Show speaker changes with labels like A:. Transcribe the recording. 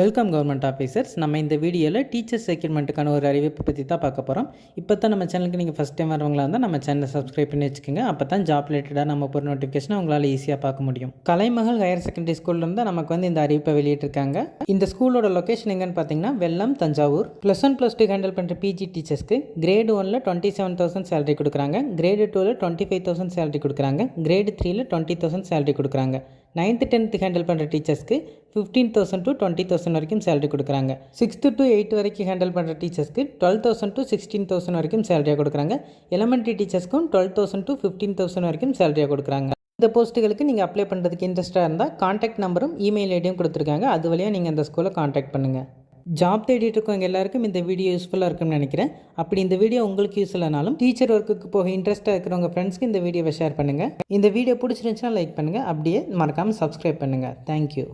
A: Welcome government officers. நம்ம இந்த வீடியோவில் டீச்சர்ஸ் ரெக்ரூட்மெண்ட்டுக்கான ஒரு அறிவிப்பை பற்றி தான் பார்க்க போகிறோம். இப்போ தான் நம்ம சேனலுக்கு நீங்கள் ஃபஸ்ட் டைம் வரவங்களா இருந்தால் நம்ம சேனலை சப்ஸ்கிரைப் பண்ணி வச்சுக்கோங்க. அப்போ தான் ஜாப் ரிலேட்டடாக நம்ம ஒரு நோட்டிஃபிகேஷனை உங்களால் ஈஸியாக பார்க்க முடியும். கலைமகள் ஹையர் செகண்டரி ஸ்கூல்லேருந்து நமக்கு இந்த அறிவிப்பை வெளியிட்டிருக்காங்க. இந்த ஸ்கூலோட லொக்கேஷன் எங்கன்னு பார்த்தீங்கன்னா வெள்ளம், தஞ்சாவூர். +1 +2 ஹேண்டில் பண்ணுற பிஜி டீச்சர்ஸ்க்கு கிரேட் 1ல் 27,000 சேலரி கொடுக்குறாங்க, கிரேடு 2ல் 25,000 சேலரி கொடுக்குறாங்க, கிரேடு 3ல் 20,000 சேலரி கொடுக்குறாங்க. 9th 10th ஹேண்டில் பண்ணுற டீச்சர்ஸ்க்கு 15,000 to 20,000 வரைக்கும் சேலரி கொடுக்குறாங்க. 6th to 8th வரைக்கும் ஹேண்டில் பண்ணுற டீச்சர்ஸ்க்கு 12,000 to 16,000 வரைக்கும் சேலரியாக கொடுக்குறாங்க. எலிமெண்ட்ரி டீச்சர்ஸ்க்கும் 12,000 to 15,000 வரைக்கும் சேலரியாக கொடுக்குறாங்க. இந்த போஸ்ட்டுகளுக்கு நீங்கள் அப்ளை பண்ணுறதுக்கு இன்ட்ரெஸ்ட்டாக இருந்தால் கான்டாக்ட் நம்பரும் இமெயில் ஐடியும் கொடுத்துருக்காங்க. அது வழியாக நீங்கள் அந்த ஸ்கூலை கான்டாக்ட் பண்ணுங்கள். ஜாப் தேடிட்டு இருக்கவங்க எல்லாருக்கும் இந்த வீடியோ யூஸ்ஃபுல்லாக இருக்கும்னு நினைக்கிறேன். அப்படி இந்த வீடியோ உங்களுக்கு யூஸ் இல்லைனாலும் டீச்சர் ஒர்க்குக்கு போக இன்ட்ரெஸ்ட்டாக இருக்கிறவங்க ஃப்ரெண்ட்ஸ்க்கு இந்த வீடியோவை ஷேர் பண்ணுங்கள். இந்த வீடியோ பிடிச்சிருந்துச்சுன்னா லைக் பண்ணுங்கள். அப்படியே மறக்காமல் சப்ஸ்கிரைப் பண்ணுங்கள். தேங்க்யூ.